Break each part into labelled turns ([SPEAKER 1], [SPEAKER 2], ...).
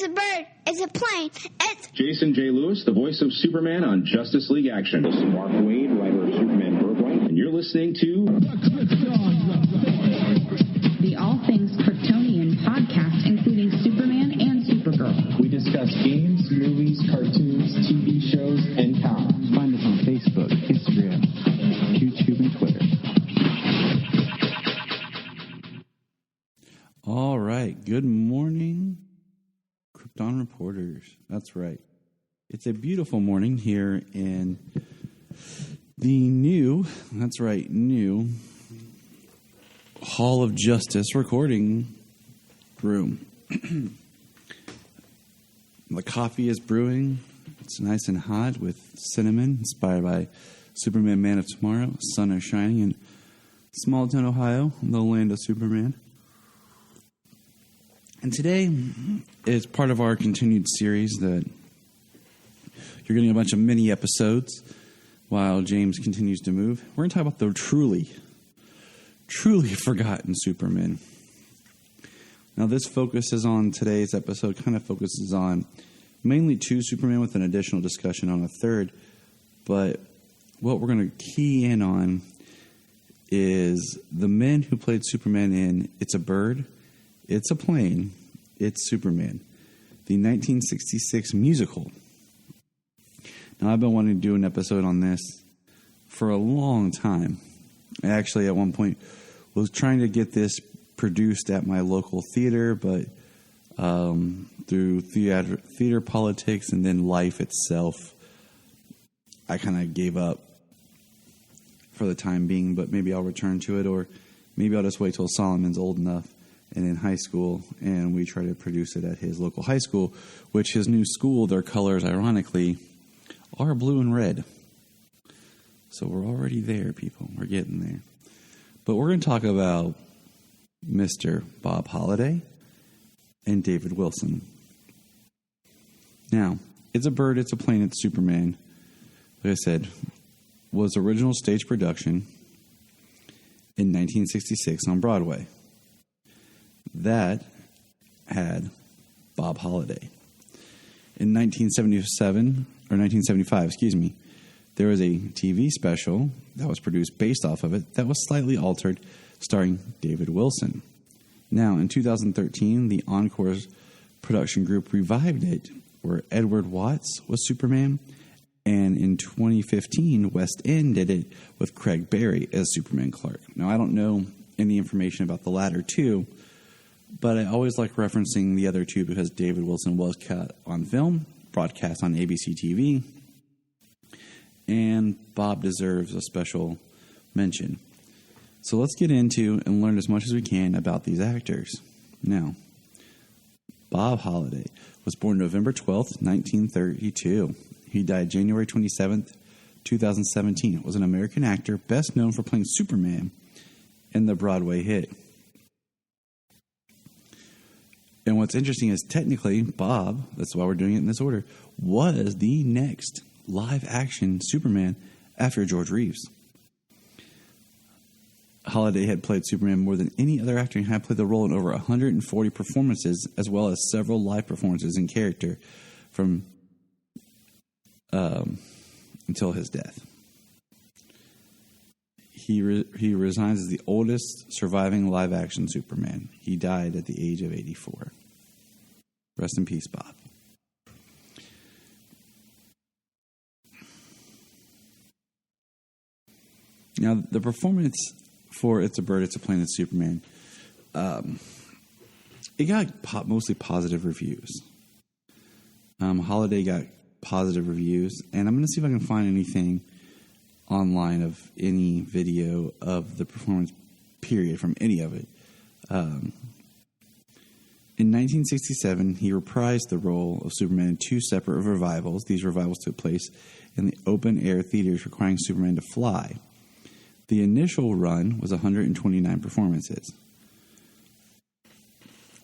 [SPEAKER 1] It's a bird. It's a plane. It's
[SPEAKER 2] Jason J. Lewis, the voice of Superman on Justice League Action. This is Mark Wade, writer of Superman Birthright, and you're listening to
[SPEAKER 3] the All Things Kryptonian podcast, including Superman and Supergirl.
[SPEAKER 4] We discuss games, movies, cartoons, TV shows, and comics.
[SPEAKER 5] Find us on Facebook, Instagram, YouTube, and Twitter.
[SPEAKER 6] All right. Good morning, Krypton reporters. That's right. It's a beautiful morning here in the new Hall of Justice recording room. The coffee is brewing. It's nice and hot with cinnamon, inspired by Superman Man of Tomorrow. Sun is shining in small town Ohio, the land of Superman. And today is part of our continued series that you're getting a bunch of mini episodes while James continues to move. We're going to talk about the truly forgotten Superman. Now, this focuses on today's episode, kind of focuses on mainly two Superman with an additional discussion on a third. But what we're going to key in on is the men who played Superman in It's a Bird, It's a Plane, It's Superman, the 1966 musical. Now, I've been wanting to do an episode on this for a long time. I actually, at one point, was trying to get this produced at my local theater, but through theater politics and then life itself, I kind of gave up for the time being, but maybe I'll return to it, or maybe I'll just wait till Solomon's old enough and in high school, and we try to produce it at his local high school, which his new school, their colors, ironically, are blue and red. So we're already there, people. We're getting there. But we're going to talk about Mr. Bob Holliday and David Wilson. Now, It's a Bird, It's a Plane, It's Superman, like I said, was original stage production in 1966 on Broadway. That had Bob Holliday. In 1975, there was a TV special that was produced based off of it that was slightly altered, starring David Wilson. Now, in 2013, the Encore's production group revived it, where Edward Watts was Superman, and in 2015, West End did it with Craig Barry as Superman Clark. Now, I don't know any information about the latter two, but I always like referencing the other two because David Wilson was caught on film, broadcast on ABC TV, and Bob deserves a special mention. So let's get into and learn as much as we can about these actors. Now, Bob Holliday was born November 12th, 1932. He died January 27th, 2017. Was an American actor best known for playing Superman in the Broadway hit. And what's interesting is technically Bob, that's why we're doing it in this order, was the next live-action Superman after George Reeves. Holliday had played Superman more than any other actor and had played the role in over 140 performances, as well as several live performances in character from until his death. He resigns as the oldest surviving live-action Superman. He died at the age of 84. Rest in peace, Bob. Now, the performance for It's a Bird, It's a Plane, It's Superman, it got mostly positive reviews. Holliday got positive reviews, and I'm going to see if I can find anything online of any video of the performance period from any of it. In 1967, he reprised the role of Superman in two separate revivals. These revivals took place in the open-air theaters requiring Superman to fly. The initial run was 129 performances.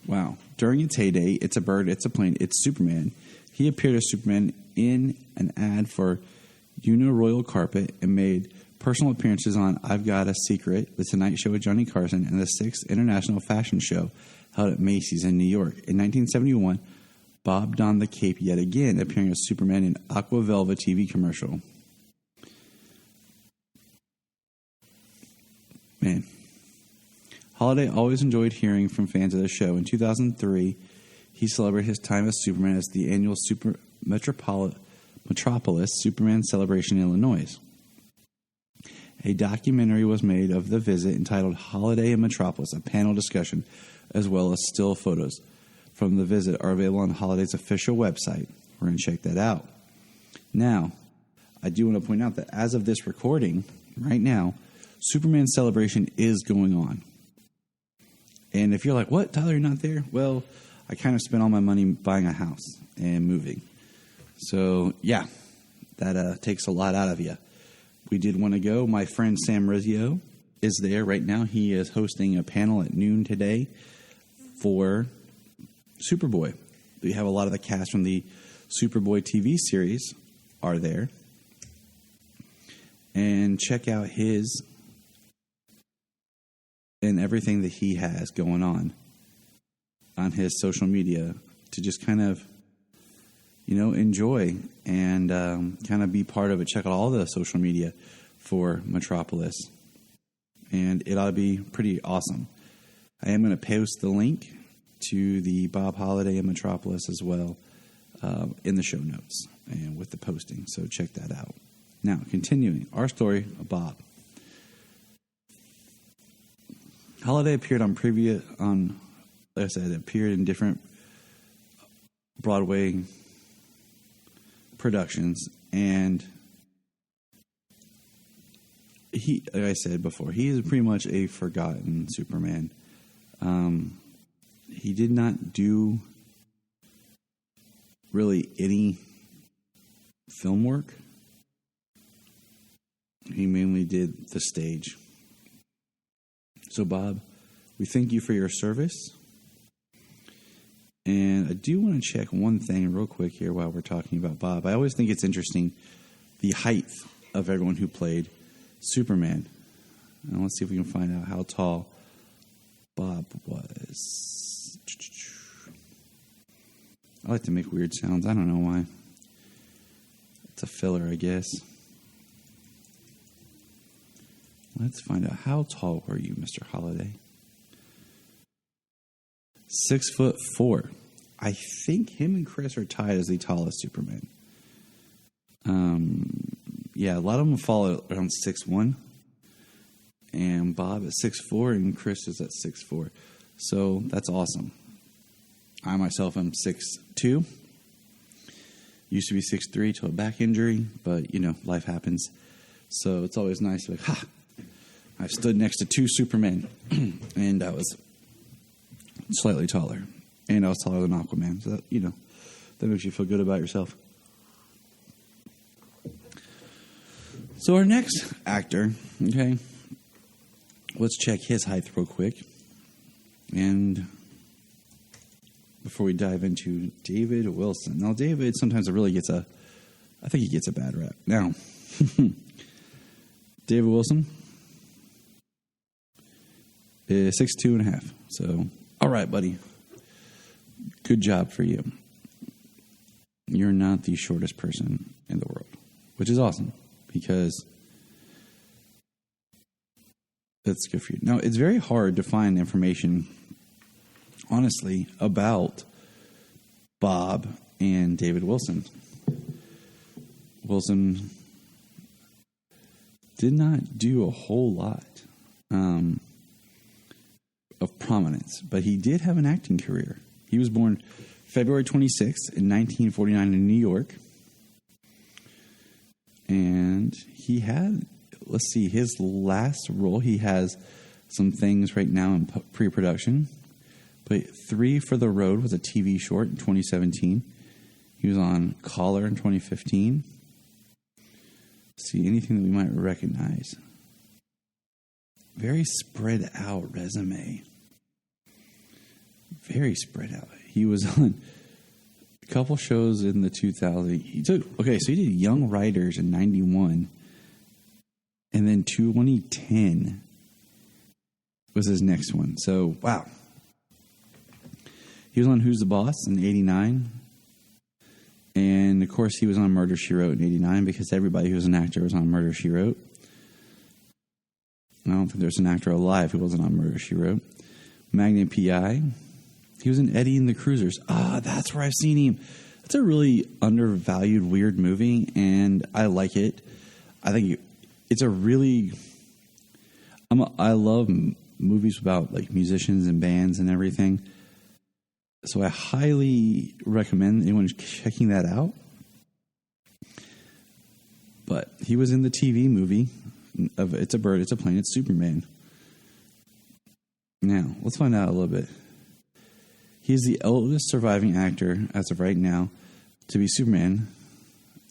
[SPEAKER 6] Wow. During its heyday, It's a Bird, It's a Plane, It's Superman, he appeared as Superman in an ad for Royal Carpet and made personal appearances on I've Got a Secret, The Tonight Show with Johnny Carson, and the 6th International Fashion Show held at Macy's in New York. In 1971, Bob donned the cape yet again, appearing as Superman in Aqua Velva TV commercial. Man. Holiday always enjoyed hearing from fans of the show. In 2003, he celebrated his time as Superman as the annual Metropolis Superman celebration in Illinois. A documentary was made of the visit entitled Holiday in Metropolis, a panel discussion, as well as still photos from the visit are available on Holiday's official website. We're going to check that out. Now, I do want to point out that as of this recording, right now, Superman celebration is going on. And if you're like, what, Tyler, you're not there? Well, I kind of spent all my money buying a house and moving. So, yeah, that takes a lot out of you. We did want to go. My friend Sam Rizzio is there right now. He is hosting a panel at noon today for Superboy. We have a lot of the cast from the Superboy TV series are there. And check out his and everything that he has going on his social media to just kind of, enjoy and kind of be part of it. Check out all the social media for Metropolis. And it ought to be pretty awesome. I am going to post the link to the Bob Holiday in Metropolis as well in the show notes and with the posting. So check that out. Now, continuing our story of Bob. Holiday appeared like I said, appeared in different Broadway productions, and he, like I said before, he is pretty much a forgotten Superman. He did not do really any film work. He mainly did the stage. So, Bob, we thank you for your service. And I do want to check one thing real quick here while we're talking about Bob. I always think it's interesting, the height of everyone who played Superman. And let's see if we can find out how tall Bob was. I like to make weird sounds. I don't know why. It's a filler, I guess. Let's find out. How tall were you, Mr. Holiday? 6'4". I think him and Chris are tied as the tallest Superman. Yeah, a lot of them fall around 6'1". And Bob at 6'4", and Chris is at 6'4". So that's awesome. I myself am 6'2". Used to be 6'3" till a back injury, but life happens. So it's always nice to be like, I've stood next to two Supermen, and I was slightly taller, and I was taller than Aquaman. So that makes you feel good about yourself. So our next actor, okay, let's check his height real quick, and before we dive into David Wilson. Now, David sometimes really gets I think he gets a bad rap. Now, David Wilson is 6'2.5". So, all right, buddy. Good job for you. You're not the shortest person in the world, which is awesome because that's good for you. Now, it's very hard to find information, honestly, about Bob and David Wilson. Wilson did not do a whole lot of prominence, but he did have an acting career. He was born February 26th in 1949 in New York. And he had, let's see, his last role, he has some things right now in pre-production. But 3 for the Road was a TV short in 2017. He was on Caller in 2015. Let's see, anything that we might recognize. Very spread out resume. Very spread out. He was on a couple shows in the 2000s. So he did Young Riders in 91. And then 2010 was his next one. So, wow. He was on Who's the Boss in 89. And, of course, he was on Murder, She Wrote in 89 because everybody who's an actor was on Murder, She Wrote. I don't think there's an actor alive who wasn't on Murder, She Wrote. Magnum P.I. He was in Eddie and the Cruisers. That's where I've seen him. It's a really undervalued, weird movie, and I like it. I think it's a really... I love movies about like musicians and bands and everything. So I highly recommend anyone checking that out. But he was in the TV movie of It's a Bird, It's a Plane, It's Superman. Now, let's find out a little bit. He is the eldest surviving actor, as of right now, to be Superman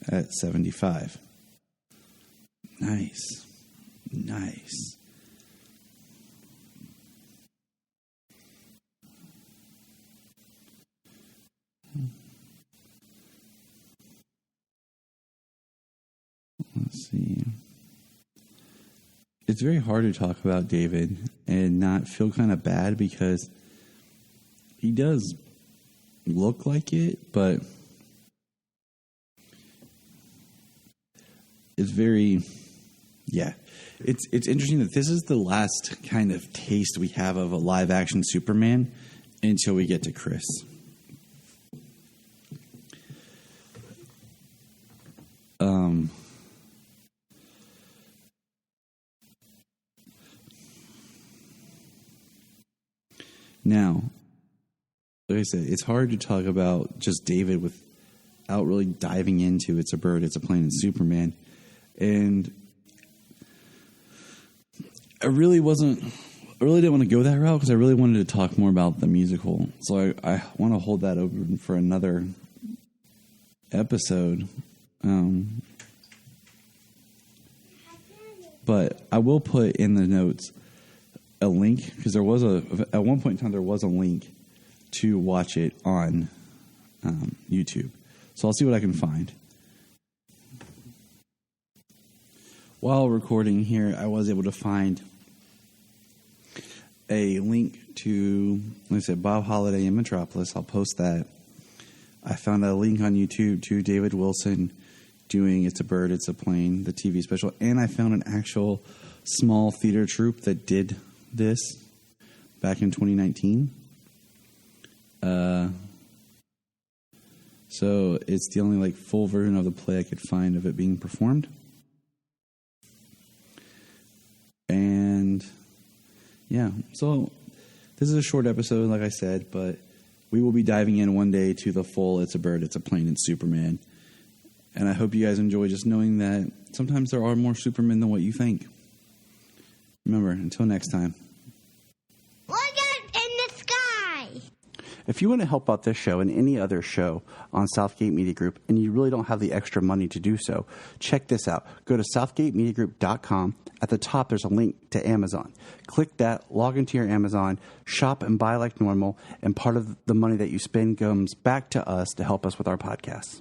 [SPEAKER 6] at 75. Nice. Let's see. It's very hard to talk about David and not feel kind of bad because he does look like it, but it's very, It's interesting that this is the last kind of taste we have of a live action Superman until we get to Chris. Now, like I said, it's hard to talk about just David without really diving into It's a Bird, It's a Plane, and Superman. And I really didn't want to go that route because I really wanted to talk more about the musical. So I want to hold that open for another episode. But I will put in the notes a link because at one point in time there was a link to watch it on YouTube. So I'll see what I can find. While recording here, I was able to find a link to, like I said, Bob Holliday in Metropolis. I'll post that. I found a link on YouTube to David Wilson doing It's a Bird, It's a Plane, the TV special. And I found an actual small theater troupe that did this back in 2019. So it's the only full version of the play I could find of it being performed. And so this is a short episode, like I said, but we will be diving in one day to the full It's a Bird, It's a Plane, and Superman. And I hope you guys enjoy just knowing that sometimes there are more Supermen than what you think. Remember, until next time.
[SPEAKER 1] Look up in the sky.
[SPEAKER 7] If you want to help out this show and any other show on Southgate Media Group and you really don't have the extra money to do so, check this out. Go to southgatemediagroup.com. At the top, there's a link to Amazon. Click that, log into your Amazon, shop and buy like normal, and part of the money that you spend comes back to us to help us with our podcasts.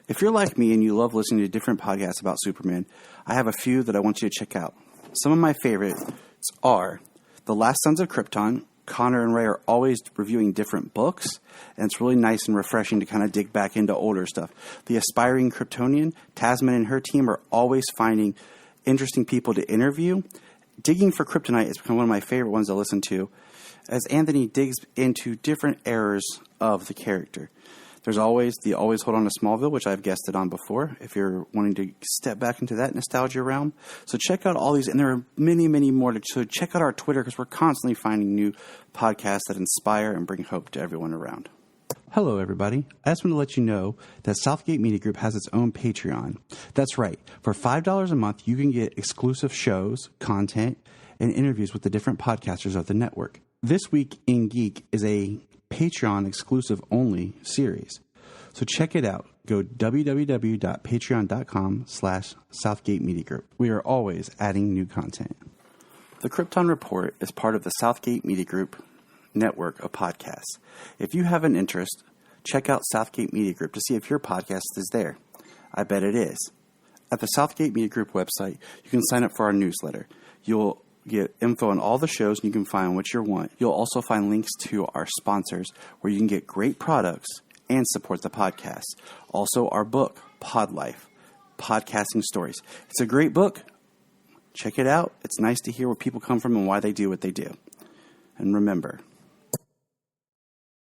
[SPEAKER 7] If you're like me and you love listening to different podcasts about Superman, I have a few that I want you to check out. Some of my favorites are The Last Sons of Krypton. Connor and Ray are always reviewing different books, and it's really nice and refreshing to kind of dig back into older stuff. The Aspiring Kryptonian, Tasman and her team are always finding interesting people to interview. Digging for Kryptonite has become one of my favorite ones to listen to, as Anthony digs into different eras of the character. There's always the Always Hold On to Smallville, which I've guested on before, if you're wanting to step back into that nostalgia realm. So check out all these, and there are many, many more. So check out our Twitter, because we're constantly finding new podcasts that inspire and bring hope to everyone around. Hello, everybody. I just want to let you know that Southgate Media Group has its own Patreon. That's right. For $5 a month, you can get exclusive shows, content, and interviews with the different podcasters of the network. This Week in Geek is a Patreon exclusive only series. So check it out. Go www.patreon.com/Southgate Media Group. We are always adding new content. The Krypton Report is part of the Southgate Media Group network of podcasts. If you have an interest, check out Southgate Media Group to see if your podcast is there. I bet it is. At the Southgate Media Group website, you can sign up for our newsletter. You'll get info on all the shows, and you can find what you want. You'll also find links to our sponsors where you can get great products and support the podcast. Also, our book, Pod Life, Podcasting Stories. It's a great book. Check it out. It's nice to hear where people come from and why they do what they do. And remember,